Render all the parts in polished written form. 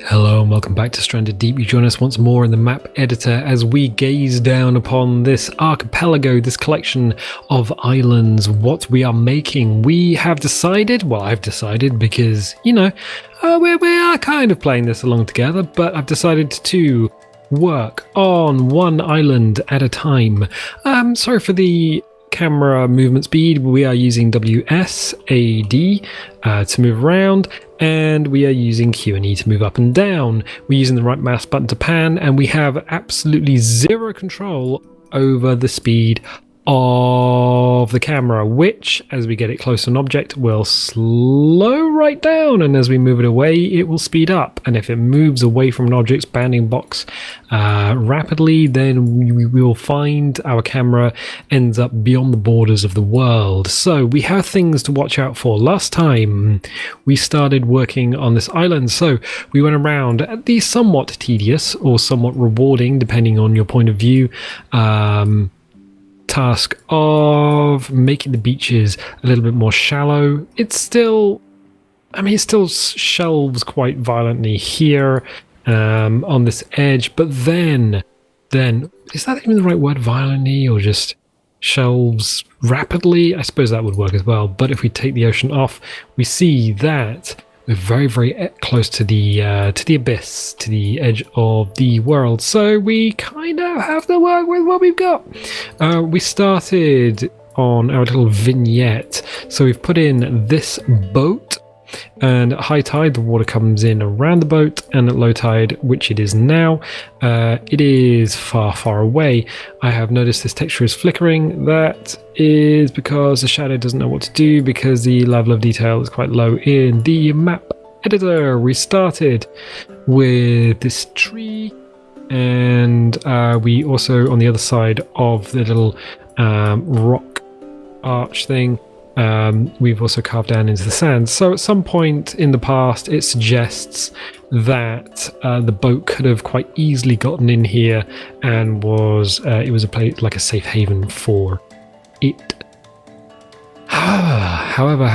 Hello and welcome back to Stranded Deep. You join us once more in the map editor as we gaze down upon this archipelago, this collection of islands, what we are making. We have decided, well, I've decided because, we are kind of playing this along together, but I've decided to work on one island at a time. Sorry for the camera movement speed. We are using WSAD to move around, and we are using Q and E to move up and down. We're using the right mouse button to pan, and we have absolutely zero control over the speed of the camera, which, as we get it close to an object, will slow right down, and as we move it away, it will speed up. And if it moves away from an object's bounding box rapidly, then we will find our camera ends up beyond the borders of the world. So we have things to watch out for. Last time we started working on this island, so we went around at the somewhat tedious or somewhat rewarding, depending on your point of view, task of making the beaches a little bit more shallow. It still shelves quite violently here on this edge, but then is that even the right word, violently, or just shelves rapidly? I suppose that would work as well. But if we take the ocean off, we see that we're very, very close to the abyss, to the edge of the world. So we kind of have to work with what we've got. We started on our little vignette. So we've put in this boat, and at high tide, the water comes in around the boat, and at low tide, which it is now, it is far, far away. I have noticed this texture is flickering. That is because the shadow doesn't know what to do, because the level of detail is quite low in the map editor. We started with this tree, and we also, on the other side of the little rock arch thing, we've also carved down into the sand. So at some point in the past, it suggests that the boat could have quite easily gotten in here, and it was a place like a safe haven for it. However,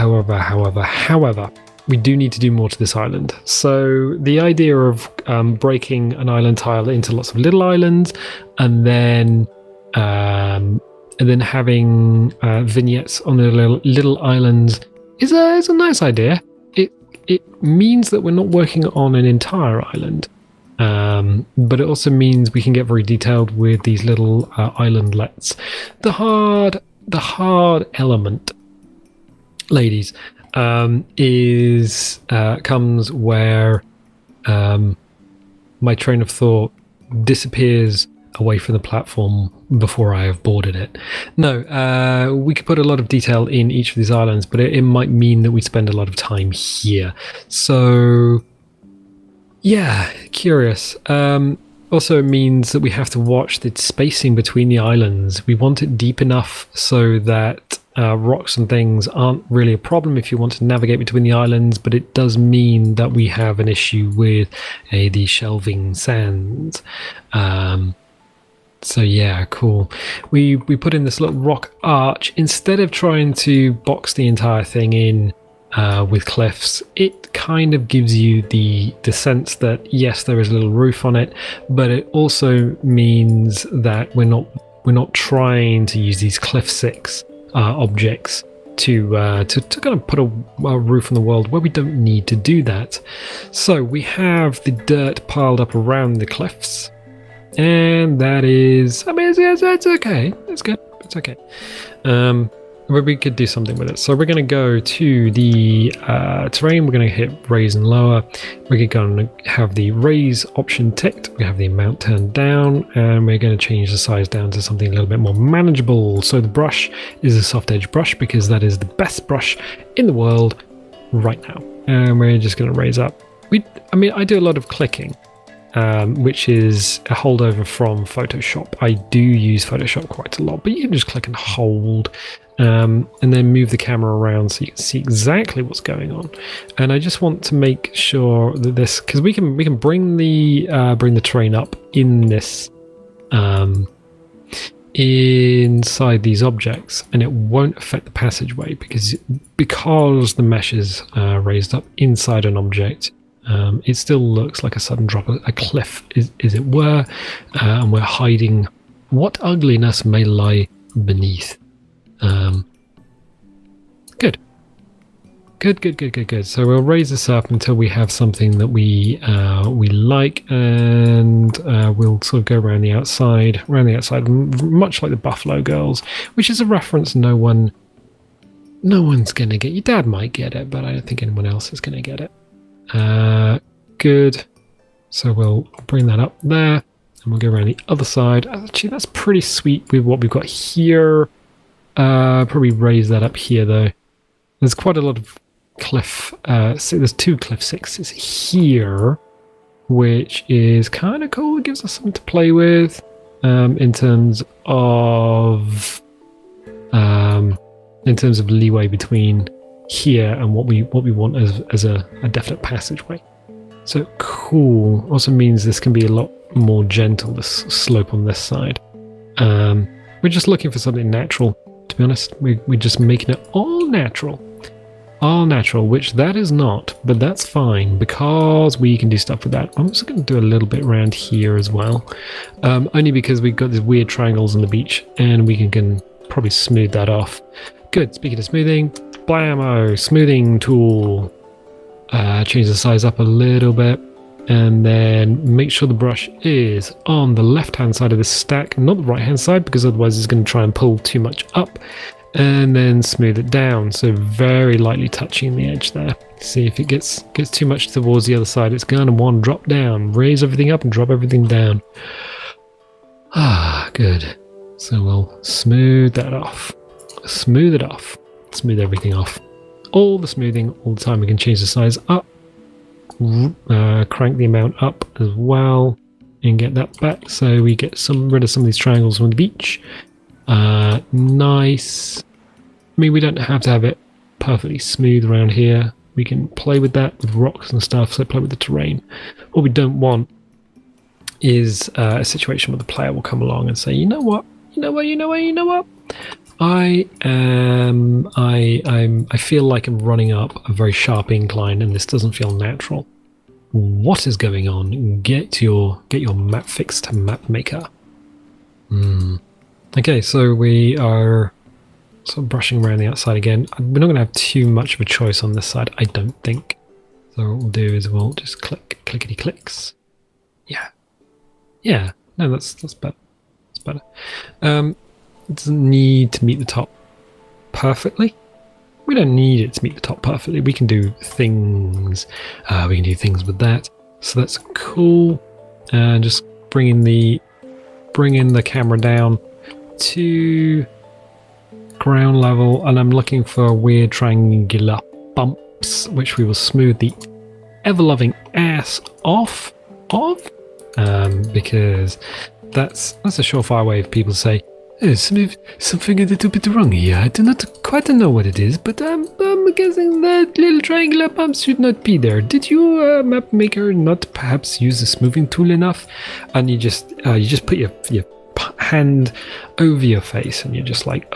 we do need to do more to this island. So the idea of breaking an island tile into lots of little islands, and then having vignettes on the little islands is a nice idea. It means that we're not working on an entire island, but it also means we can get very detailed with these little islandlets. The hard element, ladies, comes where my train of thought disappears away from the platform before I have boarded it. No, we could put a lot of detail in each of these islands, but it might mean that we spend a lot of time here. So, yeah, curious. Also, it means that we have to watch the spacing between the islands. We want it deep enough so that rocks and things aren't really a problem if you want to navigate between the islands, but it does mean that we have an issue with the shelving sands. So yeah, cool. We put in this little rock arch. Instead of trying to box the entire thing in with cliffs, it kind of gives you the sense that yes, there is a little roof on it, but it also means that we're not trying to use these cliff six objects to kind of put a roof on the world where we don't need to do that. So we have the dirt piled up around the cliffs. And that is, it's okay. It's good. It's okay. We could do something with it. So we're going to go to the terrain. We're going to hit raise and lower. We're going to have the raise option ticked. We have the amount turned down, and we're going to change the size down to something a little bit more manageable. So the brush is a soft edge brush because that is the best brush in the world right now. And we're just going to raise up. I do a lot of clicking. Which is a holdover from Photoshop. I do use Photoshop quite a lot, but you can just click and hold, and then move the camera around so you can see exactly what's going on. And I just want to make sure that this, because we can bring the terrain up in this inside these objects, and it won't affect the passageway because the mesh is raised up inside an object. It still looks like a sudden drop, a cliff, as it were, and we're hiding what ugliness may lie beneath. Good. Good. So we'll raise this up until we have something that we like, and we'll sort of go around the outside, much like the Buffalo Girls, which is a reference no one's gonna get. Your dad might get it, but I don't think anyone else is gonna get it. Good. So we'll bring that up there, and we'll go around the other side. Actually, that's pretty sweet with what we've got here. Probably raise that up here though. There's quite a lot of cliff. So there's 2 cliff sixes here, which is kind of cool. It gives us something to play with in terms of leeway between here and what we want as a definite passageway. So cool. Also means this can be a lot more gentle, this slope on this side. We're just looking for something natural, to be honest. We're just making it all natural, which that is not, but that's fine because we can do stuff with that. I'm also going to do a little bit around here as well, only because we've got these weird triangles on the beach, and we can probably smooth that off. Good. Speaking of smoothing, blammo, smoothing tool. Change the size up a little bit, and then make sure the brush is on the left hand side of the stack, not the right hand side, because otherwise it's going to try and pull too much up, and then smooth it down, so very lightly touching the edge there. See, if it gets too much towards the other side, it's going to want to drop down. Raise everything up and drop everything down. Good. So we'll smooth that off. Smooth it off. Smooth everything off. All the smoothing all the time. We can change the size up, crank the amount up as well, and get that back, so we get rid of some of these triangles on the beach. Nice. I mean, we don't have to have it perfectly smooth around here. We can play with that with rocks and stuff, so play with the terrain. What we don't want is a situation where the player will come along and say, you know what? I feel like I'm running up a very sharp incline and this doesn't feel natural. What is going on? Get your map fixed to map maker. Okay, so we are sort of brushing around the outside again. We're not going to have too much of a choice on this side, I don't think. So what we'll do is we'll just clickety clicks. Yeah. No, that's better. That's better. It doesn't need to meet the top perfectly. We don't need it to meet the top perfectly. We can do things. We can do things with that. So that's cool. And just bring the camera down to ground level, and I'm looking for weird triangular bumps, which we will smooth the ever-loving ass off of, because that's a surefire way of people to say, something a little bit wrong here. I do not quite know what it is, but I'm guessing that little triangular bumps should not be there. Did you, map maker, not perhaps use the smoothing tool enough? And you just put your hand over your face, and you're just like,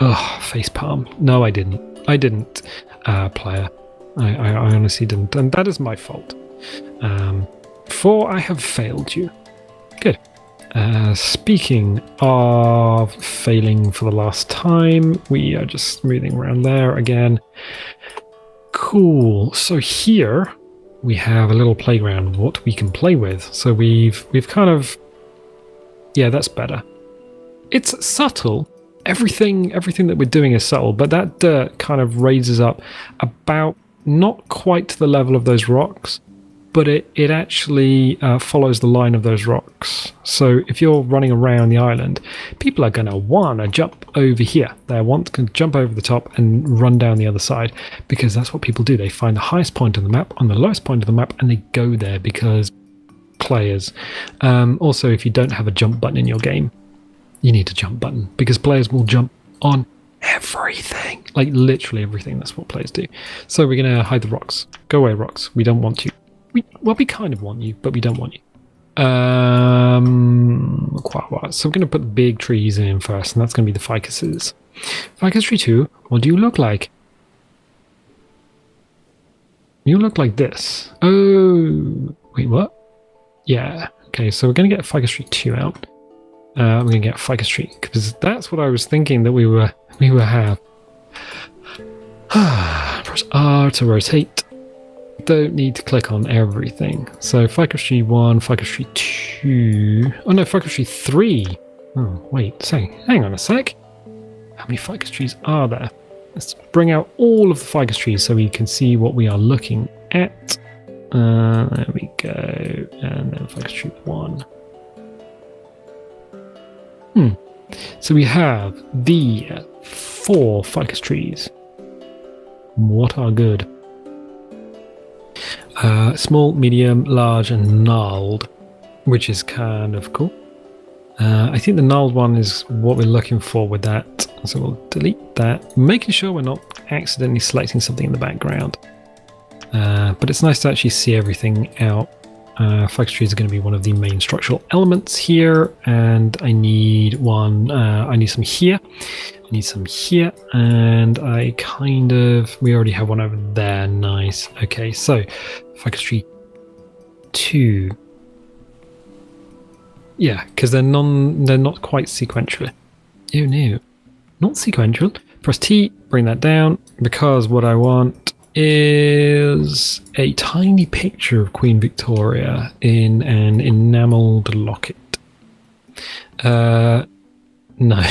face palm. No, I didn't, player. I honestly didn't, and that is my fault. For I have failed you. Good. Speaking of failing for the last time, we are just smoothing around there again. Cool. So here we have a little playground, what we can play with. So we've kind of, yeah, that's better. It's subtle. Everything that we're doing is subtle, but that dirt kind of raises up about not quite to the level of those rocks, but it actually follows the line of those rocks. So if you're running around the island, people are going to want to jump over here. They want to jump over the top and run down the other side, because that's what people do. They find the highest point on the map, on the lowest point of the map, and they go there because players. Also, if you don't have a jump button in your game, you need a jump button, because players will jump on everything. Like literally everything. That's what players do. So we're going to hide the rocks. Go away, rocks. We don't want you. We kind of want you, but we don't want you. Quite a while. So we're going to put the big trees in first, and that's going to be the ficuses. Ficus tree 2, what do you look like? You look like this. Oh, wait, what? Yeah. Okay, so we're going to get Ficus tree 2 out. We're going to get Ficus tree, because that's what I was thinking that we were have. Press R to rotate. Don't need to click on everything. So Ficus tree 1, Ficus tree 2. Oh no, Ficus tree 3. Oh, wait, hang on a sec. How many ficus trees are there? Let's bring out all of the ficus trees so we can see what we are looking at. There we go. And then ficus tree 1. So we have the 4 ficus trees. What are good? Small, medium, large, and gnarled, which is kind of cool. I think the gnarled one is what we're looking for with that. So we'll delete that, making sure we're not accidentally selecting something in the background. But it's nice to actually see everything out. Ficus trees are going to be one of the main structural elements here, and I need one. I need some here. I need some here, and we already have one over there. Nice. Okay, so ficus tree 2. Yeah, because they're not quite sequential. Oh no, not sequential. Press T, bring that down, because what I want is a tiny picture of Queen Victoria in an enamelled locket. No.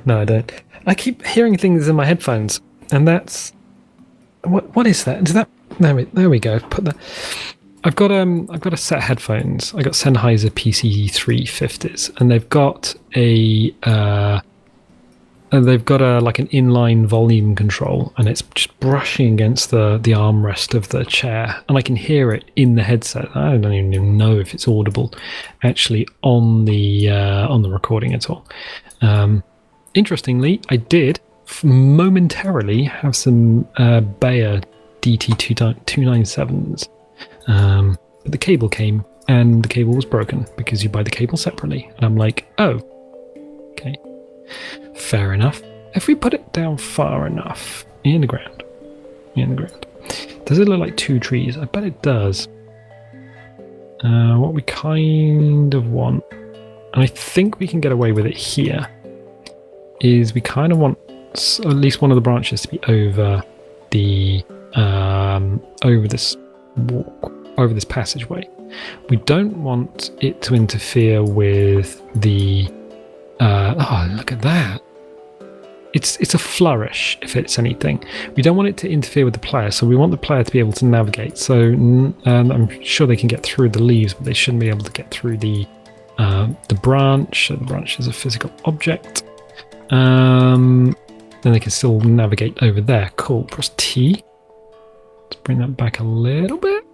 No, I don't. I keep hearing things in my headphones, and that's... What is that? Is that... There we go. Put that... I've got a set of headphones. I got Sennheiser PC350s, and they've got like an inline volume control, and it's just brushing against the armrest of the chair, and I can hear it in the headset. I don't even know if it's audible actually on the recording at all. Interestingly, I did momentarily have some Bayer DT297s. But the cable came, and the cable was broken because you buy the cable separately. And I'm like, oh, okay, fair enough. If we put it down far enough in the ground, does it look like 2 trees? I bet it does. What we kind of want, and I think we can get away with it here, is we kind of want at least one of the branches to be over the over this passageway. We don't want it to interfere with the oh, look at that. It's a flourish, if it's anything. We don't want it to interfere with the player, so we want the player to be able to navigate. So I'm sure they can get through the leaves, but they shouldn't be able to get through the branch. The branch is a physical object. Then they can still navigate over there. Cool. Press T. Let's bring that back a little bit.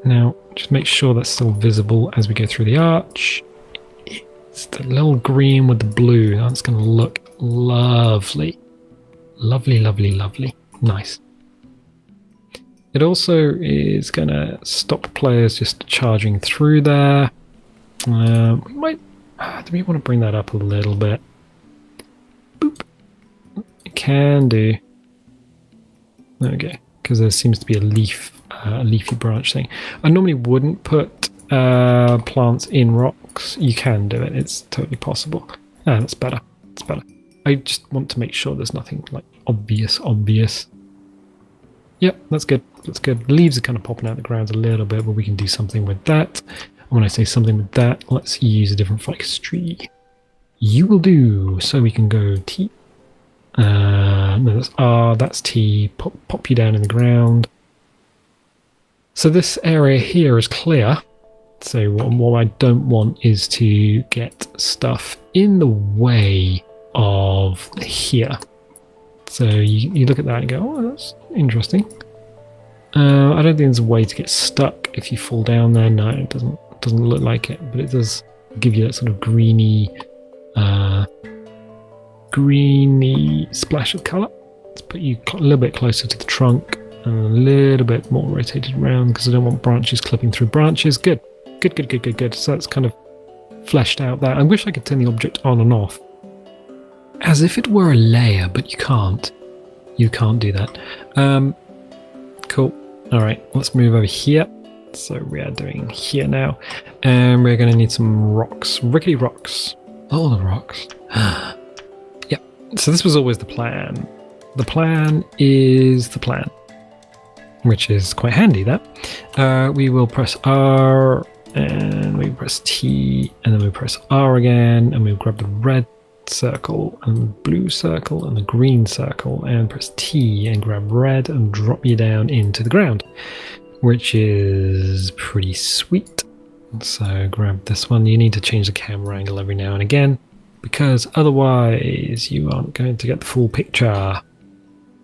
Now, just make sure that's still visible as we go through the arch. It's the little green with the blue. That's going to look lovely. Lovely, lovely, lovely. Nice. It also is going to stop players just charging through there. We might... do we want to bring that up a little bit? Boop. It can do. There we go. Because there seems to be a leafy branch thing. I normally wouldn't put plants in rocks. You can do it. It's totally possible. Ah, that's better. It's better. I just want to make sure there's nothing like obvious. Yep, that's good. That's good. The leaves are kind of popping out the ground a little bit, but we can do something with that. And when I say something with that, let's use a different ficus tree. You will do. So we can go T. No, that's R, that's T. Pop you down in the ground. So this area here is clear. So what I don't want is to get stuff in the way of here. So you look at that and go, oh, that's interesting. I don't think there's a way to get stuck if you fall down there. No, it doesn't look like it, but it does give you that sort of greeny splash of colour. Let's put you a little bit closer to the trunk and a little bit more rotated around because I don't want branches clipping through branches. Good. So that's kind of fleshed out there. I wish I could turn the object on and off as if it were a layer, but you can't. You can't do that. Cool. All right, let's move over here. So we are doing here now. And we're going to need some rocks. Rickety rocks. All the rocks. Yep. So this was always the plan. The plan is the plan. Which is quite handy, that. We will press R, and we press T, and then we press R again, and we'll grab the red circle, and the blue circle, and the green circle, and press T, and grab red, and drop you down into the ground. Which is pretty sweet. So grab this one. You need to change the camera angle every now and again, because otherwise you aren't going to get the full picture.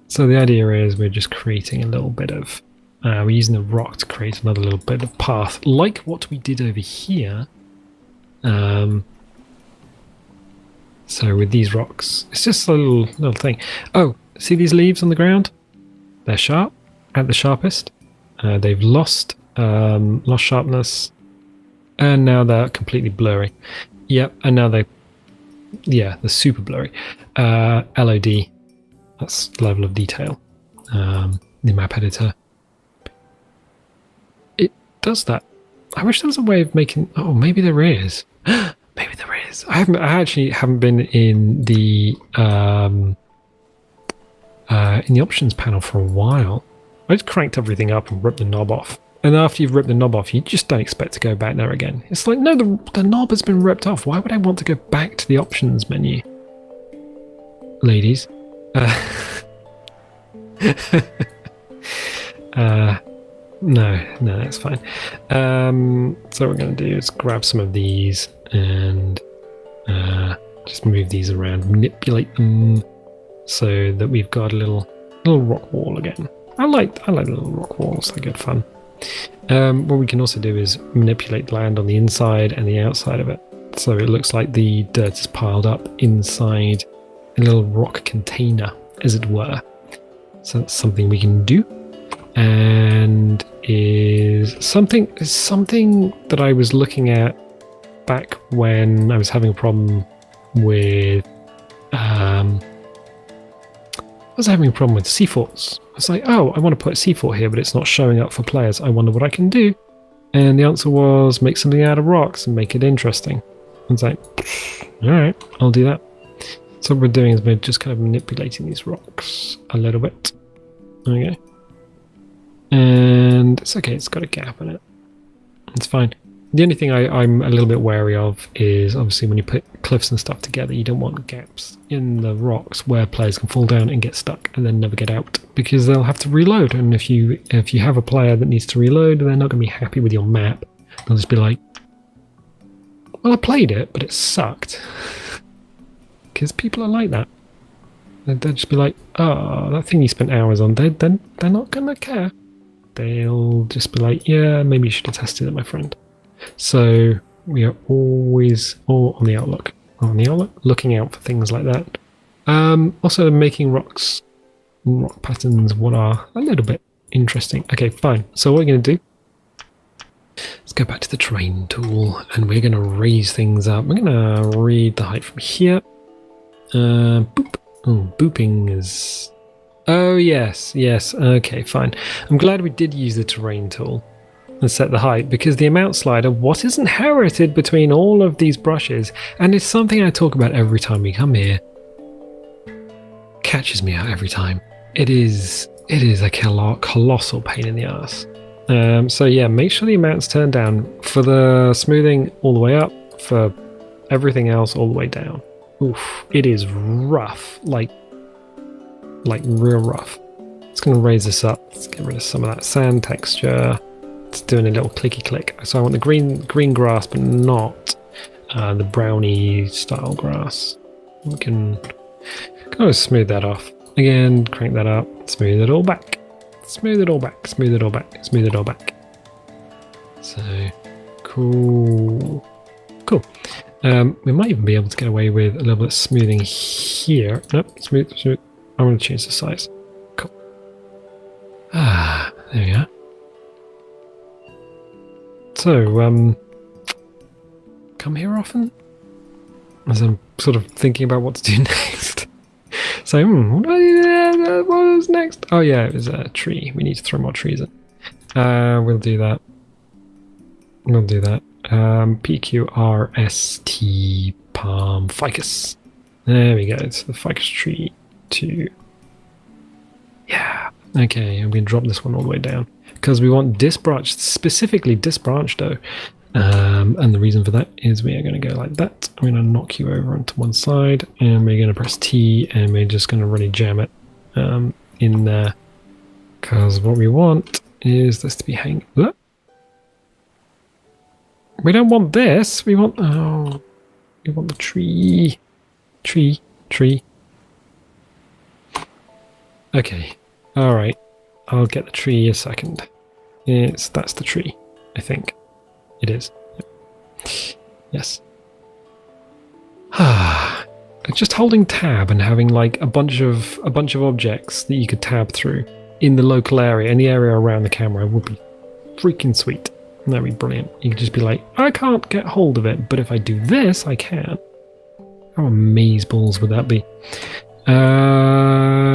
So the idea is we're just creating a little bit of, we're using the rock to create another little bit of path, like what we did over here. So with these rocks, it's just a little thing. Oh, see these leaves on the ground? They're sharp, at the sharpest. They've lost sharpness, and now they're completely blurry. Yep, and now they're super blurry. LOD, that's level of detail. The map editor. It does that. I wish there was a way of making. Oh, maybe there is. Maybe there is. I actually haven't been in the options panel for a while. I just cranked everything up and ripped the knob off. And after you've ripped the knob off, you just don't expect to go back there again. It's like, no, the knob has been ripped off. Why would I want to go back to the options menu? Ladies. No, that's fine. So what we're going to do is grab some of these and just move these around, manipulate them so that we've got a little rock wall again. I like little rock walls, they're good fun. What we can also do is manipulate the land on the inside and the outside of it. So it looks like the dirt is piled up inside a little rock container, as it were. So that's something we can do. And is something that I was looking at back when I was having a problem with sea forts. I was like, oh, I want to put a sea fort here, but it's not showing up for players. I wonder what I can do. And the answer was make something out of rocks and make it interesting. I was like, all right, I'll do that. So what we're doing is we're just kind of manipulating these rocks a little bit. Okay. And it's okay, it's got a gap in it. It's fine. The only thing I'm a little bit wary of is obviously when you put cliffs and stuff together, you don't want gaps in the rocks where players can fall down and get stuck and then never get out, because they'll have to reload. And if you have a player that needs to reload, they're not going to be happy with your map. They'll just be like, well, I played it, but it sucked. Because people are like that. They'll just be like, oh, that thing you spent hours on, they're not going to care. They'll just be like, yeah, maybe you should have tested it, my friend. So we are always all on the outlook. Looking out for things like that. Also making rock patterns what are a little bit interesting. Okay, fine. So what we're going to do, let's go back to the terrain tool, and we're going to raise things up. We're going to read the height from here. Boop. Oh, booping is... Oh, yes. Okay, fine. I'm glad we did use the terrain tool and set the height, because the amount slider, what is inherited between all of these brushes, and it's something I talk about every time we come here, catches me out every time. It is a colossal pain in the ass. So yeah, make sure the amount's turned down for the smoothing all the way up, for everything else all the way down. Oof, it is rough, like real rough. It's going to raise this up. Let's get rid of some of that sand texture. It's doing a little clicky click. So I want the green grass, but not the brownie style grass. We can kind of smooth that off. Again, crank that up, smooth it all back. Smooth it all back, smooth it all back, smooth it all back. So, cool. We might even be able to get away with a little bit of smoothing here. Nope, smooth. I want to change the size. Cool. There we are. So, come here often? As I'm sort of thinking about what to do next. So, what was next? Oh yeah, it was a tree. We need to throw more trees in. We'll do that. We'll do that. PQRST palm ficus. There we go. It's the ficus tree 2. Yeah. Okay, I'm going to drop this one all the way down because we want disc branch, specifically disc branch though. And the reason for that is we are going to go like that. I'm going to knock you over onto one side, and we're going to press T, and we're just going to really jam it in there, because what we want is this to be hanging. We don't want this. We want we want the tree. Okay. All right. I'll get the tree a second. That's the tree, I think. It is. Yep. Yes. Just holding tab and having like a bunch of objects that you could tab through in the local area, in the area around the camera, would be freaking sweet. That'd be brilliant. You could just be like, I can't get hold of it, but if I do this, I can. How amazeballs would that be?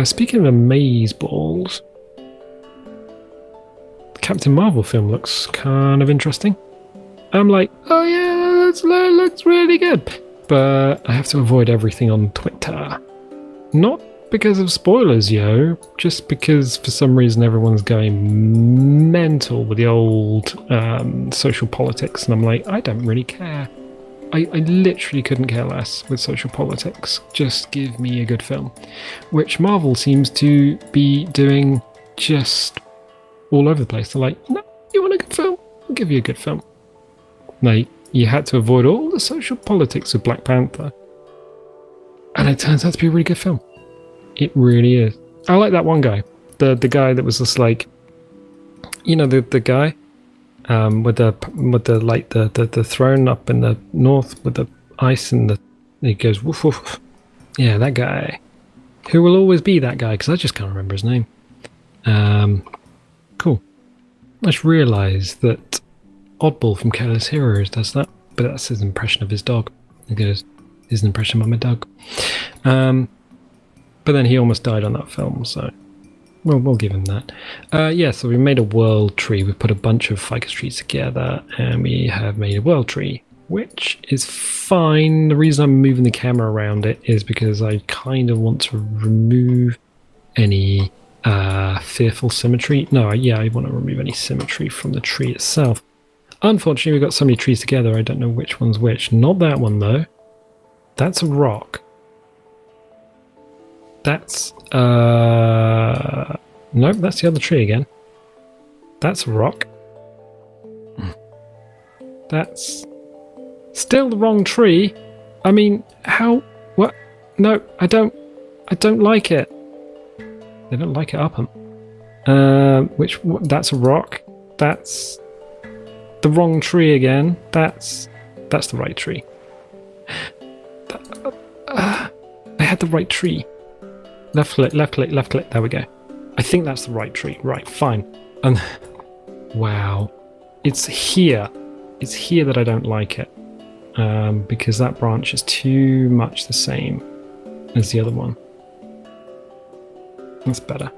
Speaking of amazeballs, the Captain Marvel film looks kind of interesting. I'm like, oh yeah, that looks really good. But I have to avoid everything on Twitter. Not because of spoilers, yo. Just because for some reason everyone's going mental with the old social politics. And I'm like, I don't really care. I literally couldn't care less with social politics. Just give me a good film. Which Marvel seems to be doing just all over the place. They're like, no, you want a good film? I'll give you a good film. Like, you had to avoid all the social politics of Black Panther. And it turns out to be a really good film. It really is. I like that one guy. The guy that was just like, you know, the guy with the throne up in the north with the ice and he goes woof woof. Yeah, that guy. Who will always be that guy, because I just can't remember his name. Cool. I just realised that Oddball from Careless Heroes does that, but that's his impression of his dog. He goes, his impression of my dog. But then he almost died on that film, so we'll give him that. Yeah, so we made a world tree. We put a bunch of ficus trees together, and we have made a world tree, which is fine. The reason I'm moving the camera around it is because I kind of want to remove any fearful symmetry. No, yeah, I want to remove any symmetry from the tree itself. Unfortunately, we've got so many trees together, I don't know which one's which. Not that one, though. That's a rock. That's, nope, that's the other tree again. That's a rock. That's still the wrong tree. I mean, how, what? No, I don't like it. They don't like it up them. That's a rock. That's the wrong tree again. That's the right tree. I had the right tree. Left click, left click, left click. There we go. I think that's the right tree. Right, fine. And wow, it's here. It's here that I don't like it, because that branch is too much the same as the other one. That's better.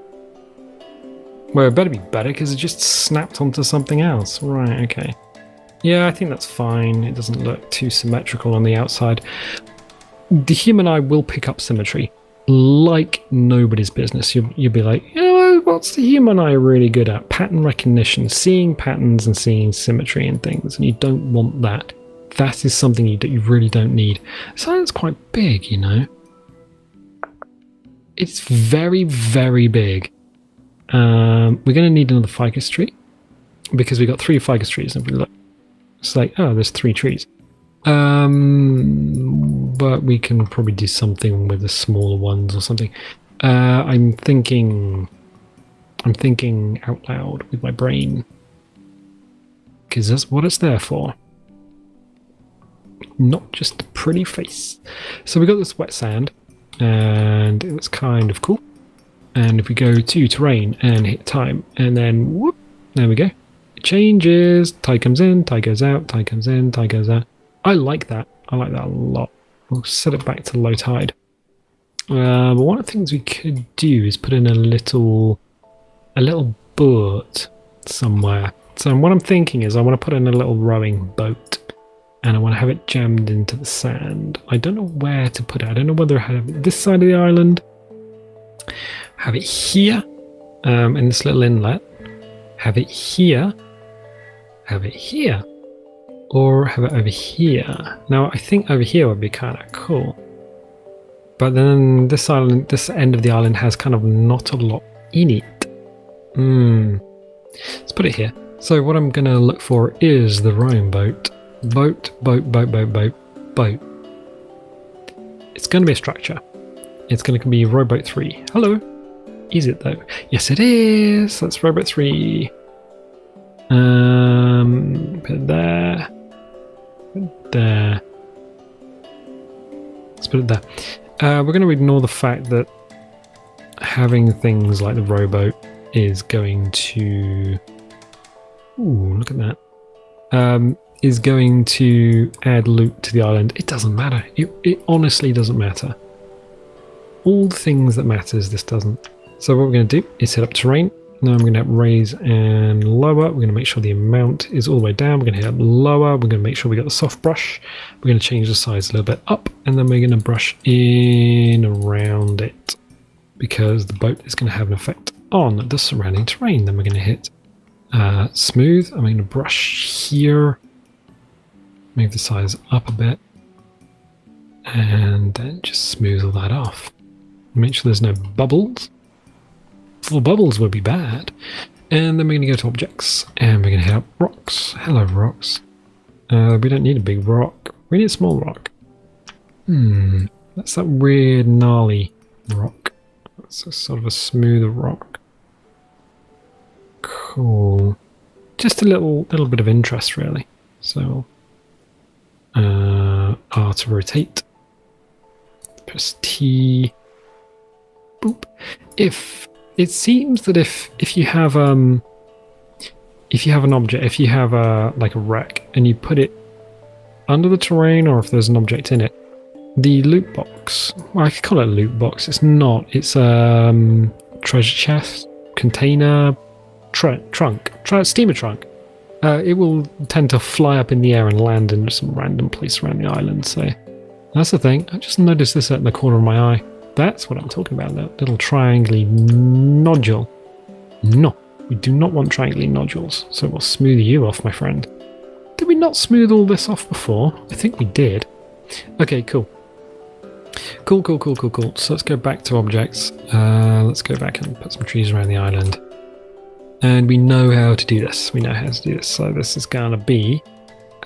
Well, it better be better because it just snapped onto something else. Right, okay. Yeah, I think that's fine. It doesn't look too symmetrical on the outside. The human eye will pick up symmetry like nobody's business. You'll be like, you know, what's the human eye really good at? Pattern recognition, seeing patterns and seeing symmetry in things, and you don't want that. That is something that you really don't need. Science is quite big, you know. It's very, very big. We're going to need another ficus tree because we got 3 ficus trees, and we look, it's like, oh, there's 3 trees. But we can probably do something with the smaller ones or something. I'm thinking out loud with my brain because that's what it's there for. Not just a pretty face. So we got this wet sand, and it was kind of cool. And if we go to terrain and hit time, and then whoop, there we go. It changes. Tide comes in, tide goes out, tide comes in, tide goes out. I like that. I like that a lot. We'll set it back to low tide. But one of the things we could do is put in a little boat somewhere. So what I'm thinking is I want to put in a little rowing boat, and I want to have it jammed into the sand. I don't know where to put it. I don't know whether I have it this side of the island, have it here, in this little inlet, have it here, or have it over here. Now I think over here would be kind of cool, but then this end of the island has kind of not a lot in it. Let's put it here. So what I'm going to look for is the rowing boat. Boat. It's going to be a structure. It's going to be rowboat 3. Hello. Is it though? Yes, it is. That's rowboat 3. Put it there. Put it there. Let's put it there. We're going to ignore the fact that having things like the rowboat is going to... Ooh, look at that. Is going to add loot to the island. It doesn't matter. It honestly doesn't matter. All the things that matters, this doesn't. So what we're going to do is set up terrain. Now I'm going to raise and lower. We're going to make sure the amount is all the way down. We're going to hit up lower. We're going to make sure we got the soft brush. We're going to change the size a little bit up, and then we're going to brush in around it, because the boat is going to have an effect on the surrounding terrain. Then we're going to hit smooth. I'm going to brush here, move the size up a bit, and then just smooth all that off. Make sure there's no bubbles. Full bubbles would be bad. And then we're going to go to objects, and we're going to hit up rocks. Hello, rocks. We don't need a big rock. We need a small rock. That's that weird gnarly rock. That's a sort of a smoother rock. Cool. Just a little bit of interest, really. So R to rotate. Press T. Boop. If it seems that if you have an object, if you have like a wreck, and you put it under the terrain, or if there's an object in it, the loot box, well, I could call it a loot box. It's not. It's treasure chest, container, trunk, steamer trunk. It will tend to fly up in the air and land in some random place around the island. So that's the thing. I just noticed this at the corner of my eye. That's what I'm talking about, that little triangly nodule. No, we do not want triangly nodules, so we'll smooth you off, my friend. Did we not smooth all this off before? I think we did. Okay, cool. Cool. So let's go back to objects. Let's go back and put some trees around the island. And we know how to do this. So this is going to be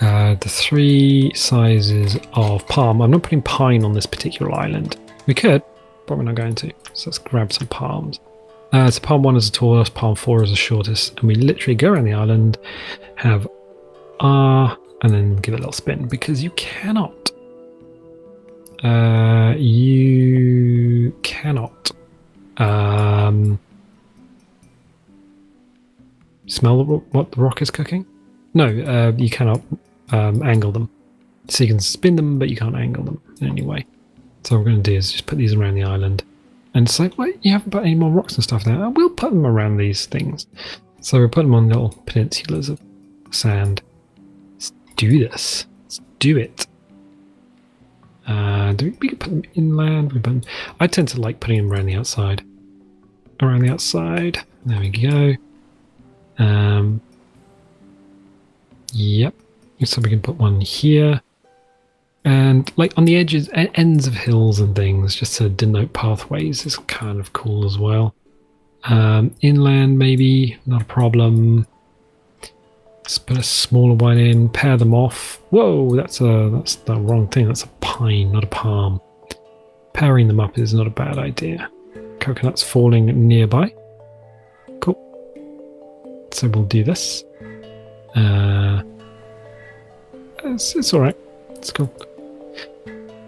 the 3 sizes of palm. I'm not putting pine on this particular island. We could, but we're not going to. So let's grab some palms. So palm 1 is the tallest, palm 4 is the shortest, and we literally go around the island, have R, and then give it a little spin, because you cannot. Smell what the rock is cooking? No, you cannot angle them. So you can spin them, but you can't angle them in any way. So what we're going to do is just put these around the island. And it's like, wait, you haven't put any more rocks and stuff there. We'll put them around these things. So we'll put them on little peninsulas of sand. Let's do this. Let's do it. We can put them inland. I tend to like putting them around the outside. Around the outside. There we go. Yep. So we can put one here. And like on the edges, ends of hills and things, just to denote pathways, is kind of cool as well. Inland maybe, not a problem. Let's put a smaller one in, pair them off. Whoa, that's the wrong thing. That's a pine, not a palm. Pairing them up is not a bad idea. Coconuts falling nearby. Cool. So we'll do this. It's all right. It's cool.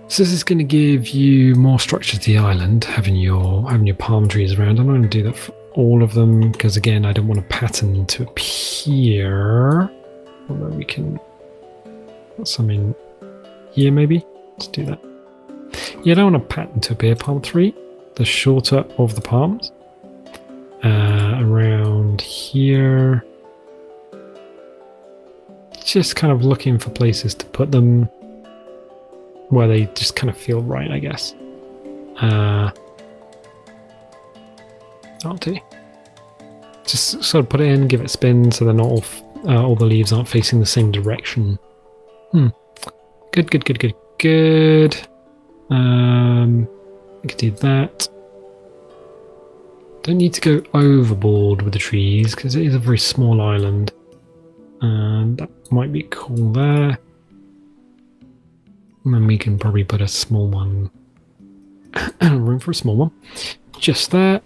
So this is going to give you more structure to the island, having your palm trees around. I'm not going to do that for all of them, because again, I don't want a pattern to appear. Although we can put some in here maybe. Let's do that. You don't want a pattern to appear. Palm 3, the shorter of the palms. Around here. Just kind of looking for places to put them where they just kind of feel right, I guess. That'll do. Just sort of put it in, give it a spin so they're not all the leaves aren't facing the same direction. Good. I could do that. Don't need to go overboard with the trees because it is a very small island. That might be cool there. And then we can probably put a small one. Room for a small one. Just there.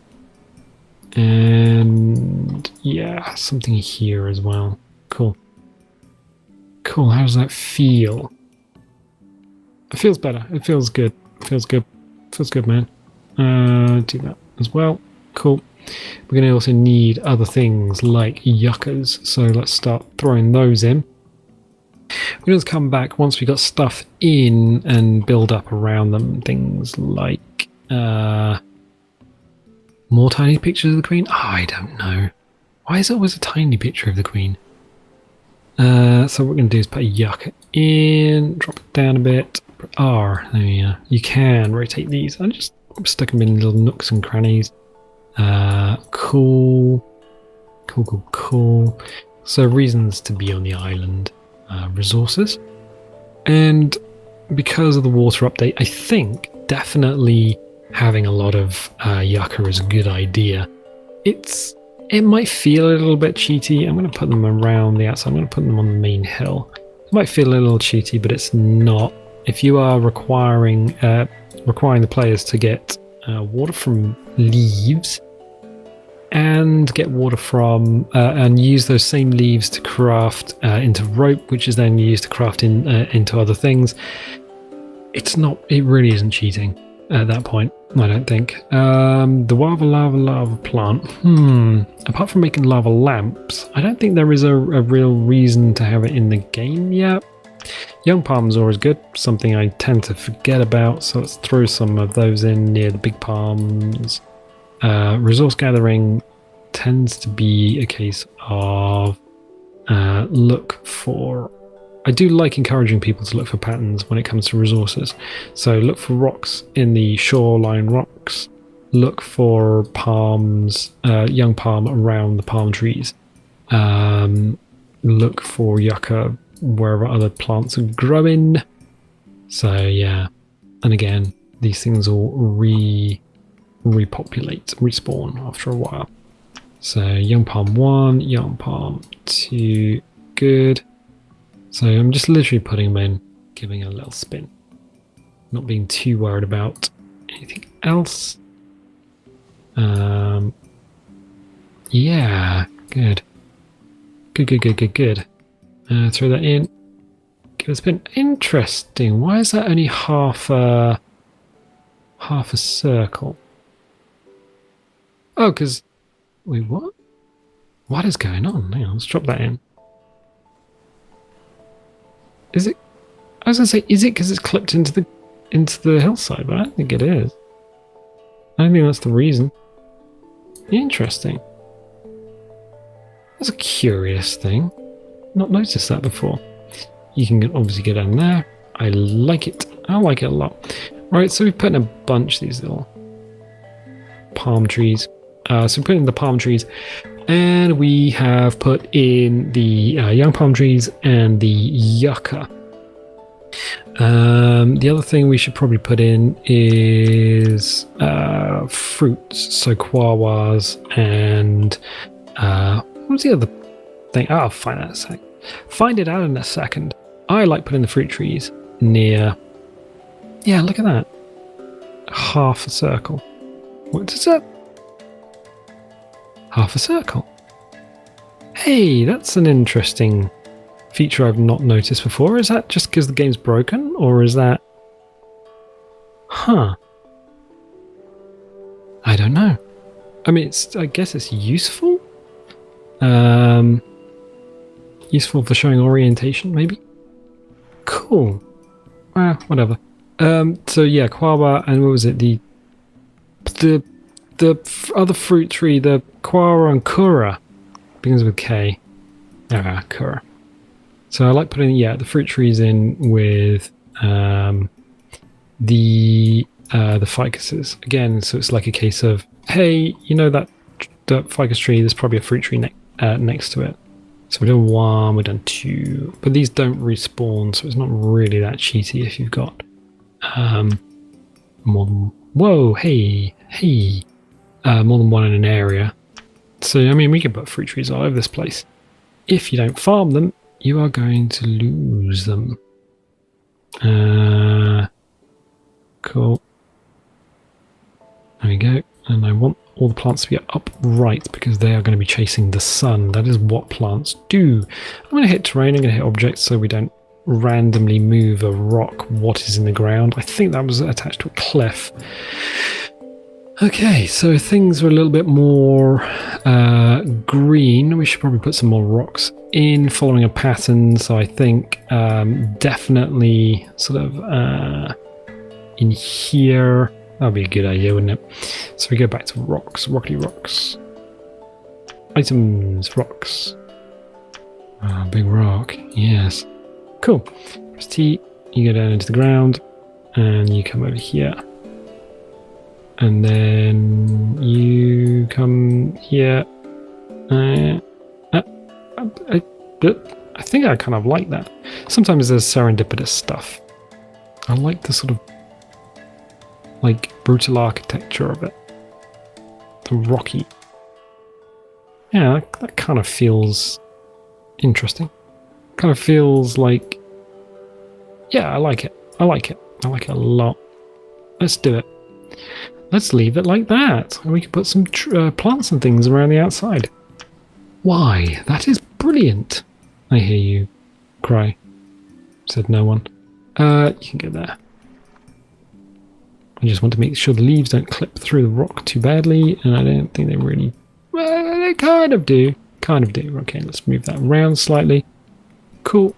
And yeah, something here as well. Cool. How does that feel? It feels better. It feels good. Feels good, man. Do that as well. Cool. We're going to also need other things like yuccas, so let's start throwing those in. We're going to come back once we got stuff in and build up around them. Things like more tiny pictures of the Queen? Oh, I don't know. Why is it always a tiny picture of the Queen? So what we're going to do is put a yucca in, drop it down a bit. R, there we are. You can rotate these. I just stuck them in little nooks and crannies. Cool. So reasons to be on the island. Resources. And because of the water update, I think definitely having a lot of yucca is a good idea. It might feel a little bit cheaty. I'm going to put them around the outside. I'm going to put them on the main hill. It might feel a little cheaty, but it's not. If you are requiring the players to get water from leaves and get water from and use those same leaves to craft into rope, which is then used to craft into other things, it really isn't cheating at that point, I don't think. The lava plant. Apart from making lava lamps, I don't think there is a real reason to have it in the game yet. Young palms are always good, something I tend to forget about, so let's throw some of those in near the big palms. Resource gathering tends to be a case of look for... I do like encouraging people to look for patterns when it comes to resources. So look for rocks in the shoreline rocks. Look for palms, young palm around the palm trees. Look for yucca wherever other plants are growing. So yeah, and again, these things will repopulate, respawn after a while. So young palm 1, young palm 2, good. So I'm just literally putting them in, giving a little spin. Not being too worried about anything else. Yeah, good. Good. Throw that in. Give it a spin. Interesting. Why is that only half a circle? Oh, because... Wait, what? What is going on? Hang on, let's drop that in. Is it... I was going to say, is it because it's clipped into the hillside? But I don't think it is. I don't think that's the reason. Interesting. That's a curious thing. Not noticed that before. You can obviously go down there. I like it. I like it a lot. Right, so we've put in a bunch of these little palm trees. So we put in the palm trees, and we have put in the young palm trees and the yucca. The other thing we should probably put in is fruits, so guavas and what was the other thing? Oh, I'll find out in a sec. Find it out in a second. I like putting the fruit trees near. Yeah, look at that. Half a circle. What is that? Half a circle. Hey, that's an interesting feature I've not noticed before. Is that just because the game's broken, or is that... Huh. I don't know. I mean, I guess it's useful. Useful for showing orientation, maybe? Cool. Whatever. So yeah, Quaba, and what was it? The other fruit tree, the Quara and Kura, begins with K. Kura. So I like putting the fruit trees in with the ficuses again. So it's like a case of, hey, you know that ficus tree? There's probably a fruit tree next to it. So we've done 1, we've done 2, but these don't respawn, so it's not really that cheaty if you've got more than more than one in an area. So I mean, we can put fruit trees all over this place. If you don't farm them, you are going to lose them. Cool. There we go. And I want all the plants to be upright because they are going to be chasing the sun. That is what plants do. I'm going to hit terrain, I'm going to hit objects so we don't randomly move a rock. What is in the ground? I think that was attached to a cliff. Okay, so things are a little bit more green. We should probably put some more rocks in following a pattern. So I think definitely sort of in here. That would be a good idea, wouldn't it? So we go back to rocks, rocky rocks. Items, rocks. Big rock, yes. Cool. Press T, you go down into the ground, and you come over here. And then you come here. I think I kind of like that. Sometimes there's serendipitous stuff. I like the sort of like brutal architecture of it. The rocky. Yeah, that kind of feels interesting. Kind of feels like, yeah, I like it. I like it. I like it a lot. Let's do it. Let's leave it like that. And we can put some plants and things around the outside. Why? That is brilliant. I hear you cry. Said no one. You can go there. I just want to make sure the leaves don't clip through the rock too badly, and I don't think they really... Well, they kind of do. Kind of do. Okay, let's move that around slightly. Cool.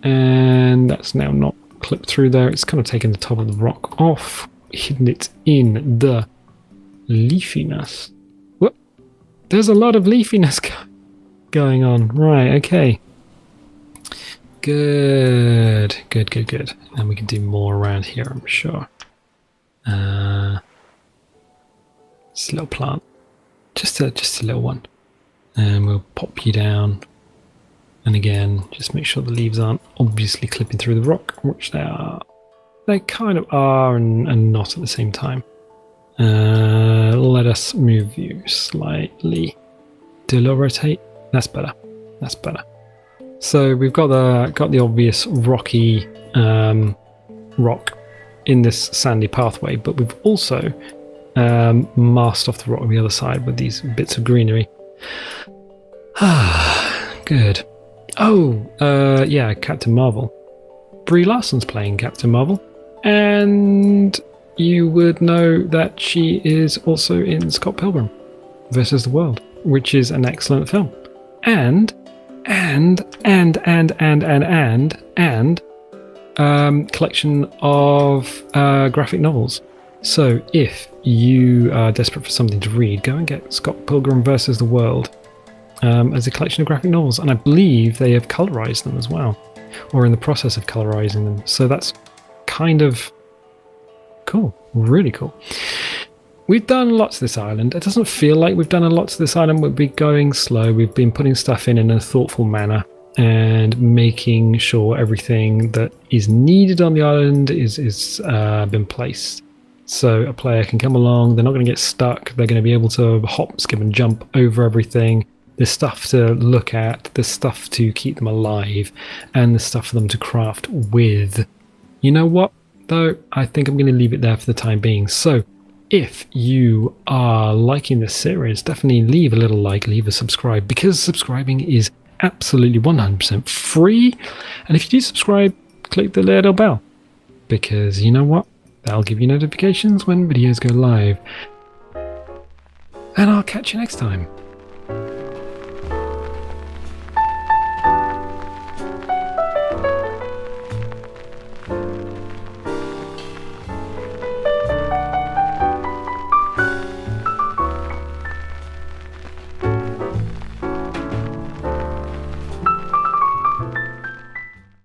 And that's now not clipped through there. It's kind of taken the top of the rock off, hidden it in the leafiness. What? There's a lot of leafiness going on. Right, okay. Good. Good, good, good. And we can do more around here, I'm sure. Just a little plant, just a little one, and we'll pop you down. And again, just make sure the leaves aren't obviously clipping through the rock, which they are. They kind of are, and not at the same time. Let us move you slightly. Do a little rotate. That's better. That's better. So we've got the obvious rocky rock in this sandy pathway, but we've also masked off the rock on the other side with these bits of greenery. Good. Oh, yeah, Captain Marvel. Brie Larson's playing Captain Marvel, and you would know that she is also in Scott Pilgrim versus the World, which is an excellent film, and collection of graphic novels. So if you are desperate for something to read, go and get Scott Pilgrim versus the World as a collection of graphic novels, and I believe they have colorized them as well, or in the process of colorizing them. So that's kind of cool, really cool. We've done lots to this island. It doesn't feel like we've done a lot to this island. We've been going slow. We've been putting stuff in a thoughtful manner and making sure everything that is needed on the island is been placed. So a player can come along, they're not going to get stuck, they're going to be able to hop, skip and jump over everything. There's stuff to look at, there's stuff to keep them alive, and there's stuff for them to craft with. You know what, though? I think I'm going to leave it there for the time being. So if you are liking this series, definitely leave a little like, leave a subscribe, because subscribing is absolutely 100% free. And if you do subscribe, click the little bell, because you know what? That'll give you notifications when videos go live. And I'll catch you next time.